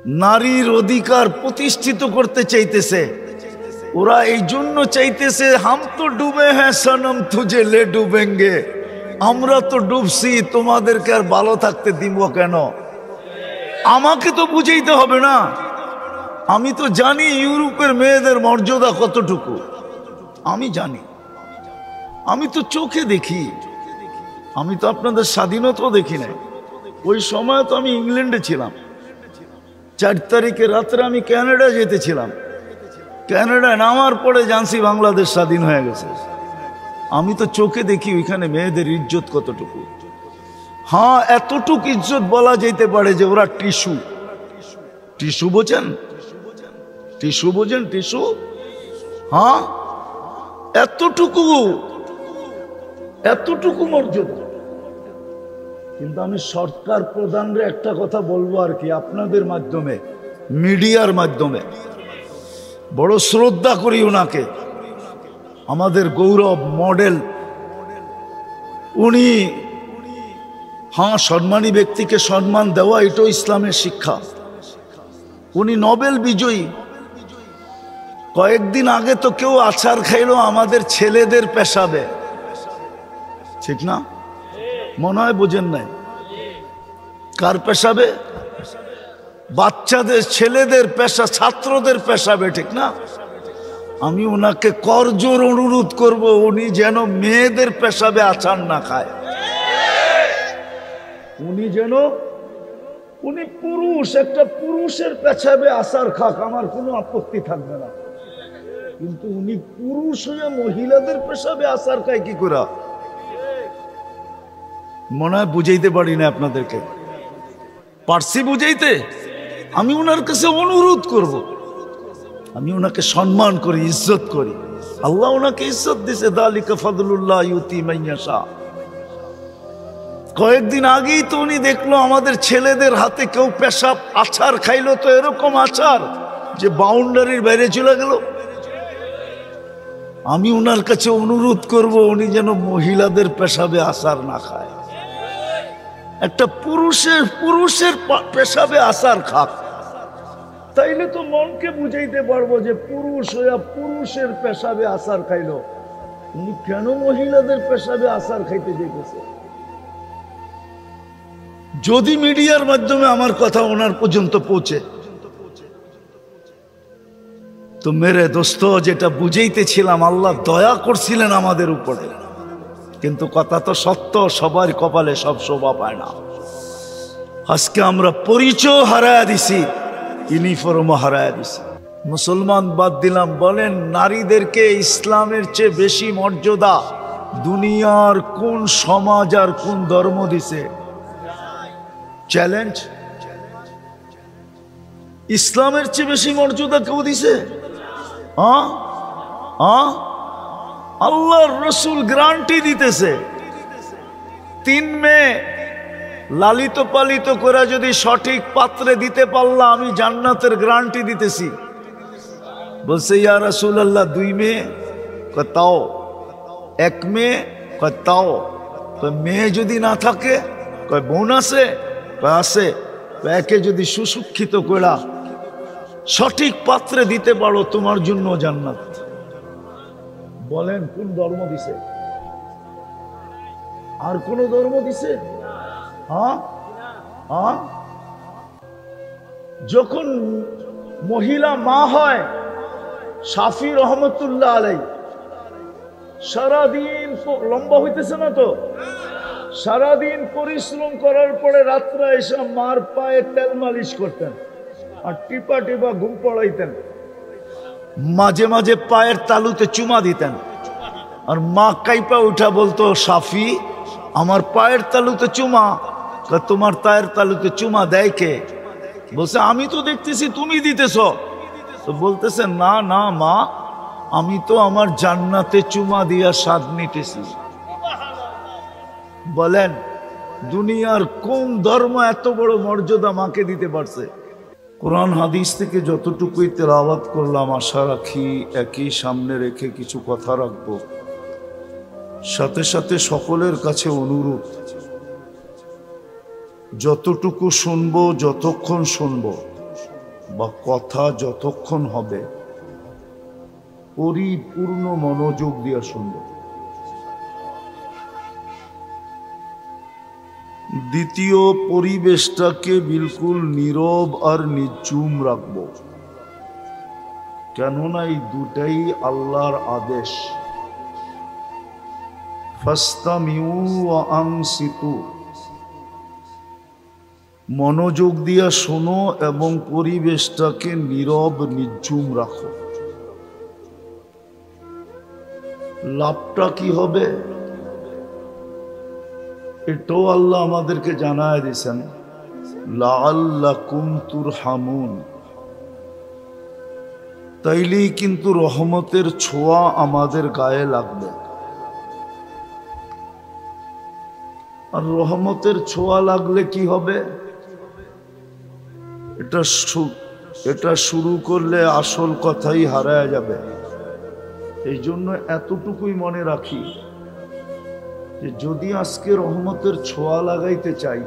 নারীর অধিকার প্রতিষ্ঠিত করতে চাইতেছে। ওরা এই জন্য চাইতেছে, হাম তো ডুবে হ্যাঁ সনম তুঝে লে ডুবেঙ্গে, আমরা তো ডুবছি, তোমাদেরকে আর ভালো থাকতে দিব কেন? আমাকে তো বুঝাইতে হবে না। আমি তো জানি ইউরোপের মেয়েদের মর্যাদা কতটুকু, আমি জানি, আমি তো চোখে দেখি। আমি তো আপনাদের স্বাধীনতাও দেখি নাই। ওই সময় তো আমি ইংল্যান্ডে ছিলাম। 4 তারিখে রাত্রে আমি কানাডা যেতেছিলাম। কানাডায় নামার পরে জানছি বাংলাদেশ স্বাধীন হয়ে গেছে। আমি তো চোখে দেখি ওইখানে মেয়েদের ইজ্জত কতটুকু। হ্যাঁ, এতটুকু ইজ্জত বলা যেতে পারে যে ওরা টিস্যু। টিস্যু বোঝেন? টিস্যু বোঝেন? টিস্যু। হ্যাঁ, এতটুকু, এতটুকু মর্যাদা। কিন্তু আমি সরকার প্রধানরে একটা কথা বলবো আর কি, আপনাদের মাধ্যমে, মিডিয়ার মাধ্যমে, বড় শ্রদ্ধা করি ওনাকে, আমাদের গৌরব মডেল উনি। হ্যাঁ, সম্মানী ব্যক্তিকে সম্মান দেওয়া এটাও ইসলামের শিক্ষা। উনি নোবেল বিজয়ী। কয়েকদিন আগে তো কেউ আচার খাইলো আমাদের ছেলেদের পেশাবে, ঠিক না? মনে হয় বোঝেন নাই। কার পেশাবে? বাচ্চাদের, ছেলেদের পেশা, ছাত্রদের পেশাবে, ঠিক না? আমি ওনাকে করজোর অনুরোধ করব, উনি যেন মেয়েদের পেশাবে আচার না খায়। উনি যেন, উনি পুরুষ, একটা পুরুষের পেশাবে আচার খাক, আমার কোনো আপত্তি থাকবে না। কিন্তু উনি পুরুষ হয়ে মহিলাদের পেশাবে আচার খায় কি করে? মনে হয় বুঝাইতে পারি না আপনাদেরকে। পারছি বুঝাইতে? আমি ওনার কাছে অনুরোধ করব, আমি ওনাকে সম্মান করি, ইজ্জত করি। আল্লাহ ওনাকে ইজ্জত দিছে, যালিকা ফাদলুল্লাহ ইউতি মান ইয়াশা। কয়েকদিন আগেই তো উনি দেখলো আমাদের ছেলেদের হাতে কেউ পেশাব আচার খাইলো, তো এরকম আচার যে বাউন্ডারির বাইরে চলে গেল। আমি ওনার কাছে অনুরোধ করব, উনি যেন মহিলাদের পেশাবে আচার না খায়, একটা পুরুষের পেশাবে আচার খাক। তাইলে তো মনকে বুঝাইতে পারবো যে পুরুষ হইয়া পুরুষের পেশাবে আচার খাইলো, উনি কেন মহিলাদের পেশাবে আচার খাইতে যেতেছে? যদি মিডিয়ার মাধ্যমে আমার কথা ওনার পর্যন্ত পৌঁছে, তো মেরে দোস্ত, যেটা বুঝাইতেছিলাম, আল্লাহ দয়া করছিলেন আমাদের উপরে। কিন্তু কথা তো সত্য, সবার কপালে সব শোভা পায় না। আজকে আমরা পরিচয় হারায়া দিছি, ইউনিফর্মও হারায়া দিছি। মুসলমান বাদ দিলাম, বলেন নারীদেরকে ইসলামের চেয়ে বেশি মর্যাদা দুনিয়ার কোন সমাজ আর কোন ধর্ম দিছে? চ্যালেঞ্জ। ইসলামের চেয়ে বেশি মর্যাদা কেউ দিছে? হ্যাঁ, হ্যাঁ, আল্লাহর রসুল গ্যারান্টি দিতেছে, 3 মেয়ে লালিত পালিত করে যদি সঠিক পাত্রে দিতে পারলাম, আমি জান্নাতের গ্যারান্টি দিতেছি। বলছে, ইয়া রাসূলুল্লাহ 2 মেয়ে? কয় তাও। 1 মেয়ে? কয় তাও। মেয়ে যদি না থাকে? কয় বোন আছে? কয় আছে। একে যদি সুশিক্ষিত করা সঠিক পাত্রে দিতে পারো, তোমার জন্য জান্নাত। বলেন কোন ধর্ম দিছে? আর কোন ধর্ম দিছে? হ্যাঁ, হ্যাঁ। যখন মহিলা মা হয়, শাফি রহমতুল্লাহ আলাই সারাদিন, লম্বা হইতেছে না তো, সারাদিন পরিশ্রম করার পরে রাত্রে এসে মার পায়ে তেল মালিশ করতেন আর টিপা টিপা ঘুম পড়াইতেন। মাঝে মাঝে পায়ের তালুতে চুমা দিতেন, আর মা কাইপা উঠা বলতো, শাফি আমার পায়ের তালুতে চুমা। তোমার পায়ের তালুতে চুমা দেয় কে? বলছে, আমি তো দেখতেছি তুমি দিতেছ। তো বলতেছে, না না মা, আমি তো আমার জান্নাতে চুমা দিয়া স্বাদ নিতেছি। বলেন দুনিয়ার কোন ধর্ম এত বড় মর্যাদা মাকে দিতে পারছে? কোরআন হাদিস থেকে যতটুকুই তেলাওয়াত করলাম, আশা রাখি একই সামনে রেখে কিছু কথা রাখবো। সাথে সাথে সকলের কাছে অনুরোধ, যতটুকু শুনবো, যতক্ষণ শুনবো, বা কথা যতক্ষণ হবে পরিপূর্ণ মনোযোগ দিয়ে শুনব। দ্বিতীয়, পরিবেশটাকে বিলকুল নীরব আর নিঝুম রাখবো, কেননা এই দুটাই আল্লাহর আদেশ। ফাস্তামিউ ওয়া আনসিতু, মনোযোগ দিয়া শোনো এবং পরিবেশটাকে নীরব নিঝুম রাখো। লাভটা কি হবে এটাও আল্লাহ আমাদেরকে জানায় দিয়েছেন, লাআল্লাকুম তুরহামুন, তাইলেই কিন্তু রহমতের ছোঁয়া আমাদের গায়ে লাগবে। আর রহমতের ছোঁয়া লাগলে কি হবে, এটা শুরু করলে আসল কথাই হারায় যাবে। এই জন্য এতটুকুই মনে রাখি যে যদি আজকে রহমতের ছোঁয়া লাগাইতে চাই,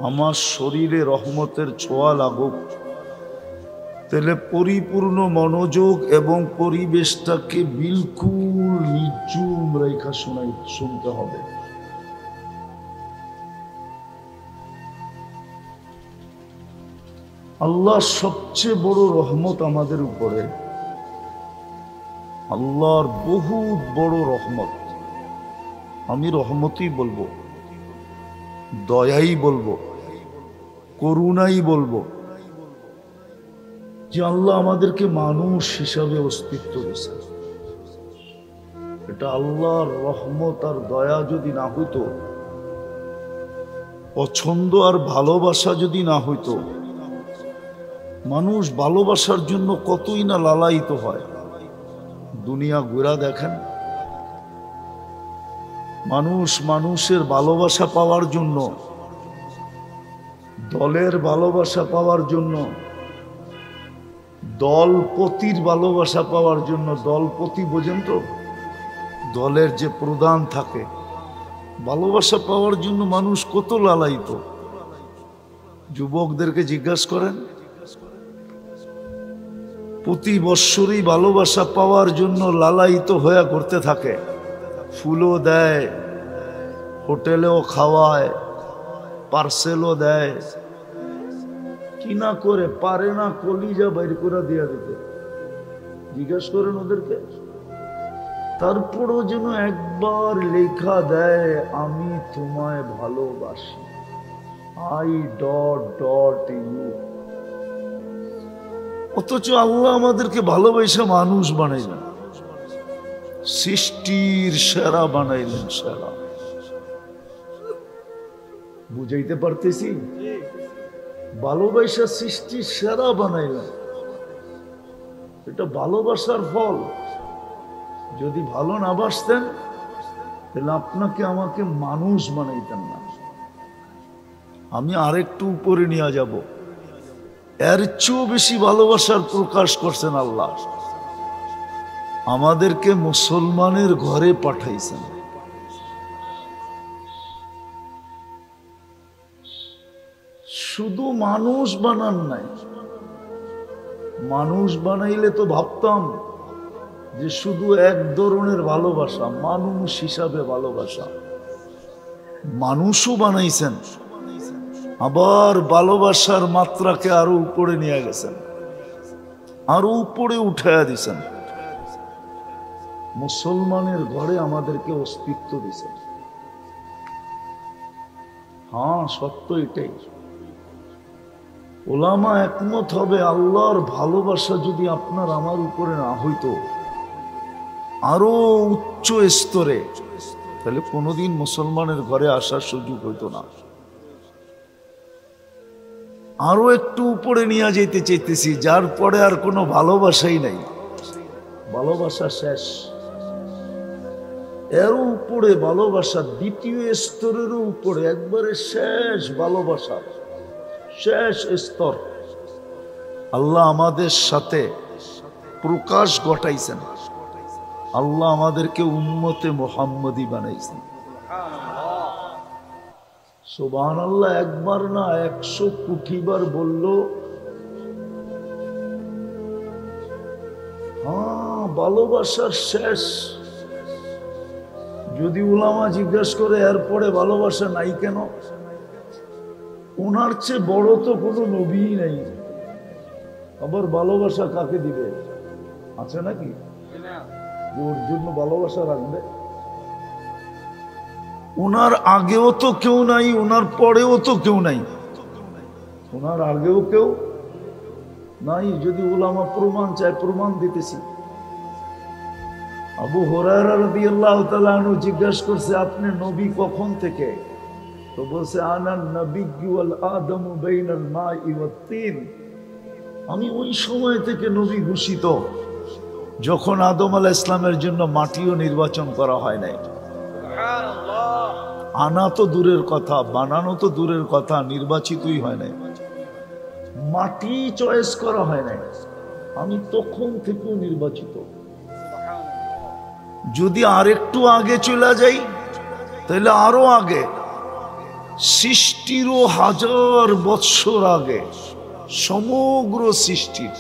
আমার শরীরে রহমতের ছোঁয়া লাগুক, তাহলে পরিপূর্ণ মনোযোগ এবং পরিবেশটাকে বিলকুল নিঝুম রেখা শুনতে হবে। আল্লাহর সবচেয়ে বড় রহমত আমাদের উপরে, আল্লাহর বহুত বড় রহমত। আমি রহমতই বলবো, দয়াই বলবো, করুণাই বলবো, যে আল্লাহ আমাদেরকে মানুষ হিসাবে অস্তিত্ব দিয়েছে। এটা আল্লাহর রহমত আর দয়া যদি না হইতো, পছন্দ আর ভালোবাসা যদি না হইতো, মানুষ ভালোবাসার জন্য কতই না লালায়িত হয়। দুনিয়া ঘুরা দেখেন, মানুষ মানুষের ভালোবাসা পাওয়ার জন্য, দলের ভালোবাসা পাওয়ার জন্য, দলপতির ভালোবাসা পাওয়ার জন্য, দলপতি বোঝেন তো, দলের যে প্রধান থাকে, ভালোবাসা পাওয়ার জন্য মানুষ কত লালায়িত। যুবকদেরকে জিজ্ঞাসা করেন, প্রতি বৎসরই ভালোবাসা পাওয়ার জন্য লালায়িত হয়ে করতে থাকে। ফুলও দেয়, হোটেলেও খাওয়ায়, পার্সেলও দেয়, কি না করে পারে না কলিজা বাইর করে দিয়া দিতে। জিজ্ঞাসা করেন ওদেরকে। তারপরও যেন একবার লেখা দেয়, আমি তোমায় ভালোবাসি, I.ইউ। অথচ আল্লাহ আমাদেরকে ভালোবাসা মানুষ বানাইলেন, সৃষ্টির সেরা বানাইলেন, সেরা। বুঝাইতে পারতেছি? ভালোবাসা সৃষ্টির সেরা বানাইলেন, এটা ভালোবাসার ফল। যদি ভালো না বাসতেন তাহলে আপনাকে আমাকে মানুষ বানাইতেন না। আমি আরেকটু উপরে নিয়ে যাব, এর চেয়েও বেশি ভালোবাসার প্রকাশ করছেন আল্লাহ। আমাদেরকে মুসলমানের ঘরে পাঠাইছেন। শুধু মানুষ বানান নাই, মানুষ বানাইলে তো ভাবতাম যে শুধু এক ধরনের ভালোবাসা, মানুষ হিসাবে ভালোবাসা। মানুষও বানাইছেন, আবার ভালোবাসার মাত্রাকে আরো উপরে নিয়ে গেছেন, আরো উপরে উঠাইয়া দিছেন। মুসলমানের ঘরে আমাদেরকে অস্তিত্ব দিছেন। হ্যাঁ, সত্য এটাই। ওলামা একমত হবে, আল্লাহর ভালোবাসা যদি আপনার আমার উপরে না হইতো, আরো উচ্চ স্তরে, তাহলে কোনোদিন মুসলমানের ঘরে আসার সুযোগ হইতো না। আরো একটু উপরে নিয়ে যেতে চাইতেছি, যার পরে আর কোনো ভালোবাসাই নাই, ভালোবাসা শেষ। এর উপরে ভালোবাসা, দ্বিতীয় স্তরেরও উপরে, একবারে শেষ ভালোবাসা, শেষ স্তর। আল্লাহ আমাদের সাথে প্রকাশ ঘটাইছেন, আল্লাহ আমাদেরকে উম্মতে মুহাম্মদী বানাইছেন। সুবহানাল্লাহ। একবার না 100 কোটি বার বলল ভালোবাসার শেষ। যদি উলামা জিজ্ঞাসা করে এরপরে ভালোবাসা নাই কেন, ওনার চেয়ে বড় তো কোনো নবী নাই, আবার ভালোবাসা কাকে দিবে? আছে নাকি ওর জন্য ভালোবাসা রাখবে? ওনার আগেও তো কেউ নাই, ওনার পরেও তো কেউ নাই, ওনার আগেও কেউ নাই। যদি উলামা প্রমাণ চায়, প্রমাণ দিতেছি। আবু হুরায়রা রাদিয়াল্লাহু তাআলা আনহু জিজ্ঞাসা করছে, আপনি নবী কখন থেকে? তো বলছে, আনান নাবিয়্যু ওয়াল আদমু বাইনাল মাই ওয়াত তিন। আমি ওই সময় থেকে নবী ঘোষিত যখন আদম আলাইহিস সালামের জন্য মাটিও নির্বাচন করা হয় নাই। আনা তো দূরের কথা, বানানো তো দূরের কথা, নির্বাচিতই হয় নাই, মাটি চয়েস করা হয় নাই। আমি তখন থেকেও নির্বাচিত। যদি আরেকটু আগে চলে যাই তাহলে আরো আগে, সৃষ্টিরও 1000 বৎসর আগে, সমগ্র সৃষ্টির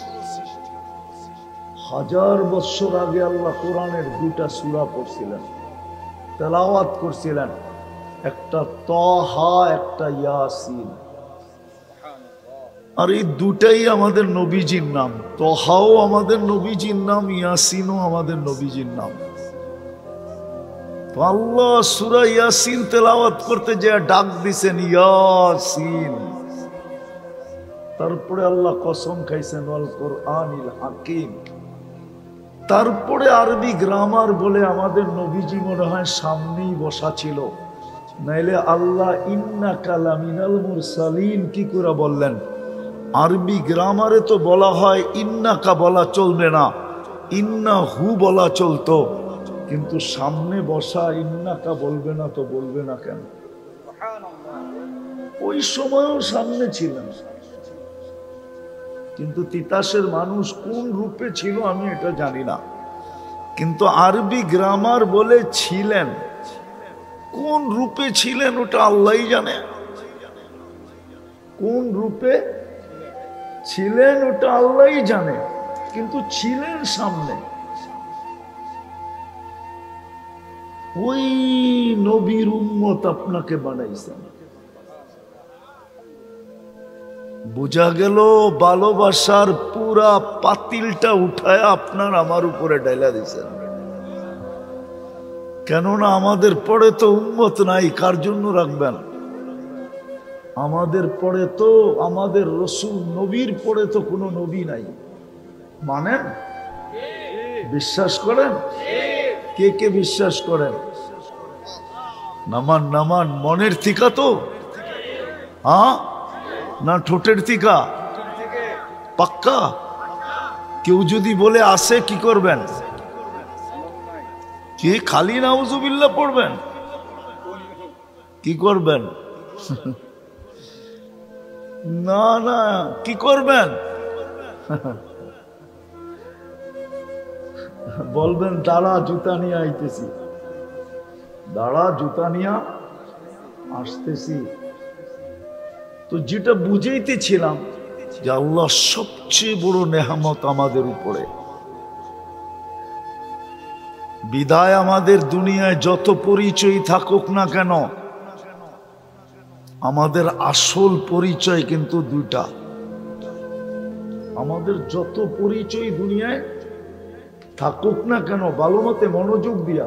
1000 বৎসর আগে আল্লাহ কোরআনের 2টা সূরা পড়ছিলেন, তেলাওয়াত করছিলেন, একটা তাহা, একটা ইয়াসিন। আর এই দুটাই আমাদের নবীজির নাম। তাহাও আমাদের নবীজির নাম, ইয়াসিনও আমাদের নবীজির নাম। তো আল্লাহ সূরা ইয়াসিন তেলাওয়াত করতে যে ডাক দিছেন, ইয়াসিন। তারপরে আল্লাহ কসম খাইছেন, ওয়াল কোরআনিল হাকিম। তারপরে আরবি গ্রামার বলে আমাদের নবীজি মনে হয় সামনেই বসা ছিল, নাইলে আল্লাহ ইন্নাকা লামিনাল মুরসালিন কি করে বললেন? আরবি গ্রামারে তো বলা হয় ইন্নাকা বলা চলবে না, ইন্নাহু বলা চলতো, কিন্তু সামনে বসা ইন্নাকা বলবে না, তো বলবে না কেন? ওই সময়ও সামনে ছিলেন, কিন্তু তিতাসের মানুষ কোন রূপে ছিল আমি এটা জানি না, কিন্তু আরবি গ্রামার বলে ছিলেন। কোন রূপে ছিলেন ওটা আল্লাহই জানে, কোন রূপে ছিলেন ওটা আল্লাহই জানে, কিন্তু ছিলেন সামনে। ওই নবীর উম্মত আপনাকে বানাইছেন। বোঝা গেল ভালোবাসার পুরা পাতিলটা উঠায় আপনার আমার উপরে ঢেলা দিয়েছেন। কেননা আমাদের পরে তো উম্মত নাই, কার জন্য রাখবেন? আমাদের পরে তো, আমাদের রসূল নবীর পরে তো কোনো নবী নাই। মানেন? বিশ্বাস করেন? কে কে বিশ্বাস করেন? নামান নামান, মনের থিকা তো, হ্যাঁ না ঠোঁটের থিকা? পাক্কা? কেউ যদি বলে আসে কি করবেন? কি খালি নাউজুবিল্লাহ পড়বেন? কি করবেন? না না, কি করবেন? বলবেন দাঁড়া জুতা নিয়ে আইতেছি, দাঁড়া জুতা নিয়ে আসতেছি। তো যেটা বুঝাইতেছিলাম যে আল্লাহ সবচেয়ে বড় নেয়ামত আমাদের উপরে। বিদায় আমাদের দুনিয়ায় যত পরিচয় থাকুক না কেন, আমাদের আসল পরিচয় কিন্তু দুইটা। আমাদের যত পরিচয় দুনিয়ায় থাকুক না কেন, ভালো মতে মনোযোগ দিয়া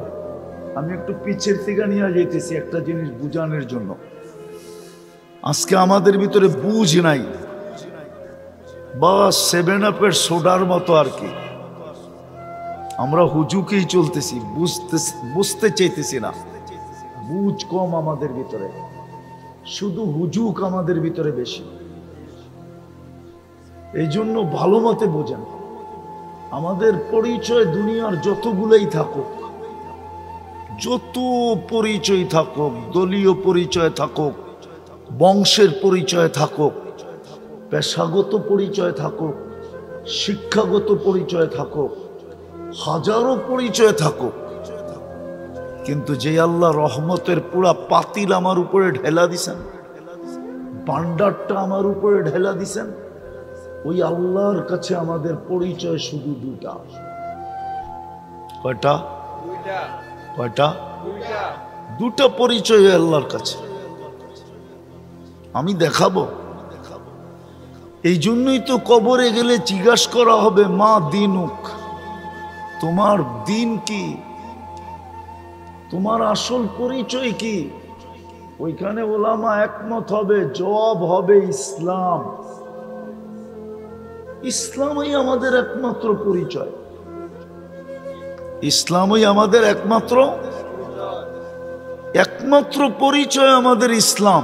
আমি একটু পিছের থেকে নিয়ে যেতেছি একটা জিনিস বুঝানোর জন্য। আজকে আমাদের ভিতরে বুঝ নাই, বা 7 আপের সোডার মতো আর কি। আমরা হুজুকেই চলতেছি, বুঝতে চাইতেছি না। বুঝ কম আমাদের ভিতরে, শুধু হুজুক আমাদের ভিতরে বেশি। এই জন্য ভালো মতে বোঝেন, আমাদের পরিচয় দুনিয়ার যতগুলোই থাকুক, যত পরিচয় থাকুক, দলীয় পরিচয় থাকুক, বংশের পরিচয় থাকুক, পেশাগত পরিচয় থাকুক, শিক্ষাগত পরিচয় থাকুক, হাজারো পরিচয় থাকুক, কিন্তু যে আল্লাহ রহমতের পুরা পাতিল আমার উপরে ঢেলা দিছেন, ভান্ডারটা আমার উপরে ঢেলা দিছেন, ওই আল্লাহর কাছে আমাদের পরিচয় শুধু দুটা। কয়টা? কয়টা? দুটা পরিচয় আল্লাহর কাছে। আমি দেখাবো। এই জন্যই তো কবরে গেলে জিজ্ঞাসা করা হবে, মা দিনুক, তোমার দিন কি, তোমার আসল পরিচয় কি? ওইখানে ওলামা একমত হবে, জবাব হবে ইসলাম। ইসলামই আমাদের একমাত্র পরিচয়। ইসলামই আমাদের একমাত্র পরিচয় আমাদের ইসলাম।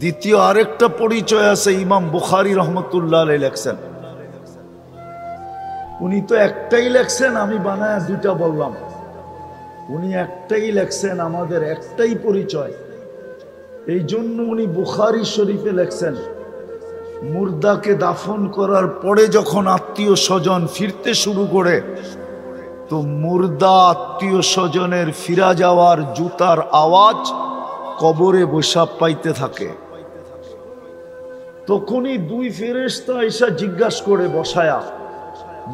দ্বিতীয় আরেকটা পরিচয় আছে, ইমাম বুখারী রহমতুল্লাহ আলাইহি লেখছেন। উনি তো একটাই লেখছেন, আমি বানায় দুইটা বললাম। উনি একটাই লেখছেন, আমাদের একটাই পরিচয়। এই জন্য উনি বুখারী শরীফে লেখছেন, মুর্দাকে দাফন করার পরে যখন আত্মীয় স্বজন ফিরতে শুরু করে, তো মুর্দা আত্মীয় স্বজনের ফিরা যাওয়ার জুতার আওয়াজ কবরে বসা পাইতে থাকে। তখনই দুই ফেরেশতা এসে জিজ্ঞাসা করে বসায়া,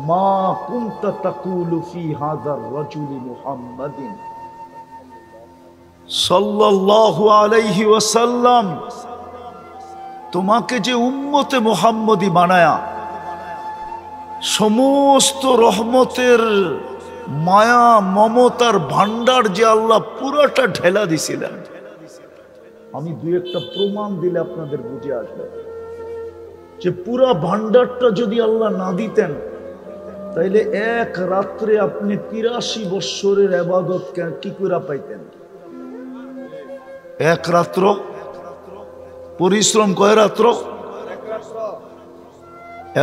মা কুনতা তাকুলু ফি হাযার রাজুলি মুহাম্মাদিন সাল্লাল্লাহু আলাইহি ওয়াসাল্লাম, তোমাকে যে উম্মতে মুহাম্মদী বানায়া সমস্ত রহমতের মায়া মমতার ভান্ডার যে আল্লাহ পুরাটা ঢেলা দিছিলেন। আমি দুই একটা প্রমাণ দিলে আপনাদের বুঝে আসবে যে পুরা ভান্ডারটা যদি আল্লাহ না দিতেন, তাইলে এক রাত্রে আপনি 83 বৎসরের ইবাদত কি করে পাইতেন? এক রাত্র পরিশ্রম কয় রাত্র,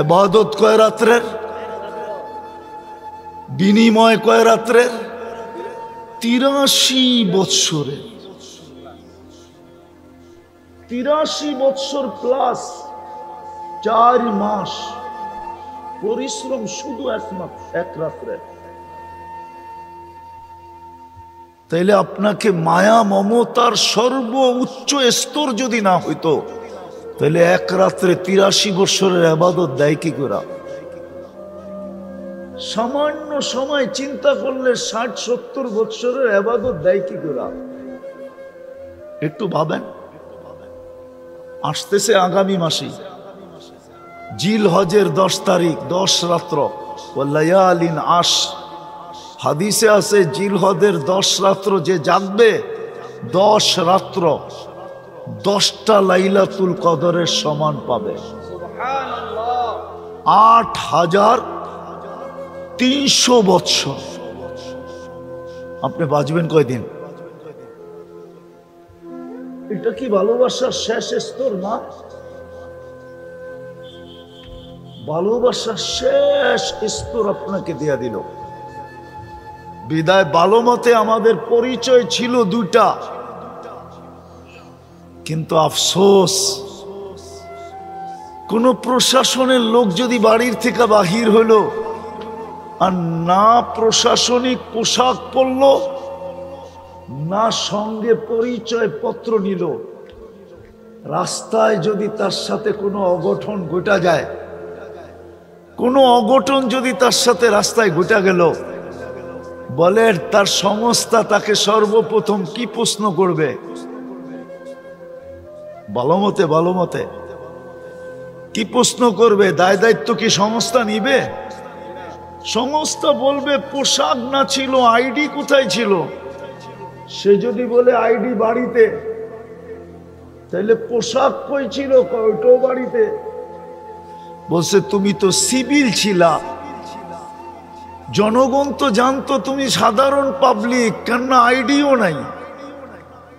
ইবাদত কয় রাত্রের, বিনিময় কয় রাত্রের? 83 বৎসরের। 83 বৎসর প্লাস 4 মাস পরিশ্রম শুধু এক রাত্রে। তাইলে আপনাকে মায়া মমতার সর্বোচ্চ স্তর যদি না হইতো, তাহলে এক রাত্রে 83 বৎসরের ইবাদত দেয় কি করে? সামান্য সময় চিন্তা করলে 60-70 বৎসরের ইবাদত দেয় কি করে? একটু ভাবেন। আসতেছে আগামী মাসে জিল হজের 10 তারিখ, 10 রাত্র, ওয়ালায়ালিন আশ। হাদিসে আছে জিল হজের 10 রাত্র যে জাগবে, 10 রাত্র 10টা লাইলাতুল কদরের সমান পাবে। 8300 বৎসর। আপনি বাঁচবেন কয়দিন? এটা কি ভালোবাসার শেষ স্তর না? ভালোবাসার শেষ স্তর আপনাকে দেয়া দিল। বিদায় ভালো মতে আমাদের পরিচয় ছিল দুইটা, কিন্তু আফসোস, কোন প্রশাসনের লোক যদি বাড়ির থেকে বাহির হলো আর না প্রশাসনিক পোশাক পরল, না সঙ্গে পরিচয় পত্র নিল, রাস্তায় যদি তার সাথে কোনো অঘটন ঘটা যায়, কোনো অঘটন যদি তার সাথে রাস্তায় ঘটা গেল, বলে তার সংস্থা তাকে সর্বপ্রথম কি প্রশ্ন করবে? ভালো মতে কি প্রশ্ন করবে? দায় দায়িত্ব কি সংস্থা নিবে? সংস্থা বলবে পোশাক না ছিল, আইডি কোথায় ছিল? সে যদি বলে আইডি বাড়িতে, তাইলে পোশাক কই ছিল? ওইটাও বাড়িতে। বলছে তুমি তো সিভিল ছিলা, জনগণ তো জানতো তুমি সাধারণ পাবলিক, কেন আইডিও নাই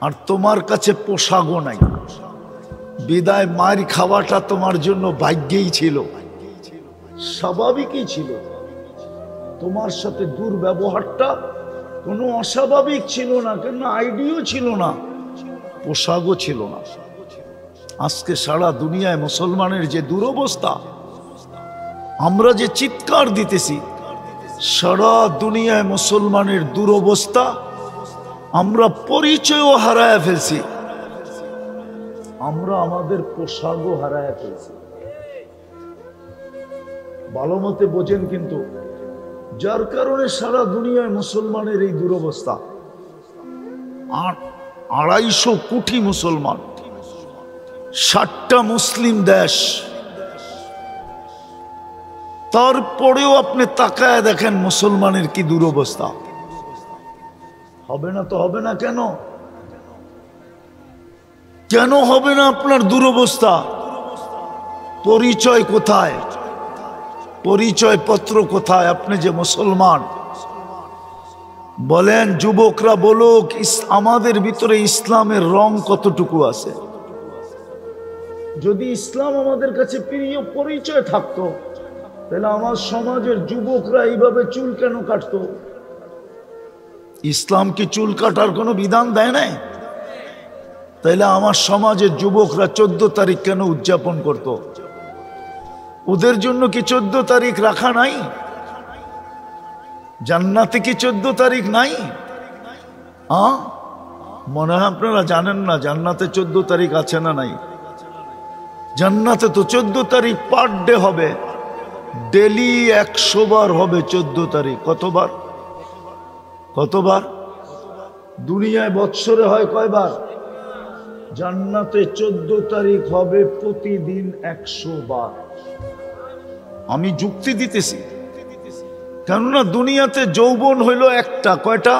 আর তোমার কাছে পোশাকও নাই। বিদায় মার খাওয়াটা তোমার জন্য ভাগ্যেই ছিল, স্বাভাবিকই ছিল। তোমার সাথে দুর্ব্যবহারটা কোনো অস্বাভাবিক ছিল না, কেন আইডিও ছিল না, পোশাকও ছিল না। আজকে সারা দুনিয়ায় মুসলমানের যে দুরবস্থা, আমরা যে চিৎকার দিতেছি, সারা দুনিয়ায় মুসলমানের দুরবস্থা, আমরা পরিচয়ও হারায় ফেলছি, আমরা আমাদের পোশাকও হারায় ফেলছি। ভালো মতে বোঝেন, কিন্তু যার কারণে সারা দুনিয়ায় মুসলমানের এই দুরবস্থা। 250 কোটি মুসলমান, 60টা মুসলিম দেশ, তারপরেও আপনি তাকায় দেখেন মুসলমানের কি দুরবস্থা। হবে না তো হবে না কেন? কেন হবে না আপনার দুরবস্থা? পরিচয় কোথায়? পরিচয় পত্র কোথায় আপনি যে মুসলমান? বলেন, যুবকরা বলুক, আমাদের ভিতরে ইসলামের রং কতটুকু আছে? যদি ইসলাম আমাদের কাছে প্রিয় পরিচয় থাকতো, তাহলে আমার সমাজের যুবকরা এইভাবে চুল কেন কাটতো? ইসলাম কি চুল কাটার কোনো বিধান দেয় নাই? তাইলে আমার সমাজের যুবকরা 14 তারিখ কেন উদযাপন করত? ওদের জন্য কি 14 তারিখ রাখা নাই? জান্নাতে কি 14 তারিখ নাই? মনে হয় আপনারা জানেন না জান্নাতে 14 তারিখ আছে না নাই। জান্নাতে তো 14 তারিখ পার ডে হবে, ডেলি 100 বার হবে 14 তারিখ। কতবার? কতবার? দুনিয়ায় বৎসরে হয় কয়বার? জান্নাতে 14 তারিখ হবে প্রতিদিন 100 বার। আমি যুক্তি দিতেছি, কেননা দুনিয়াতে যৌবন হইল একটা, কয়টা?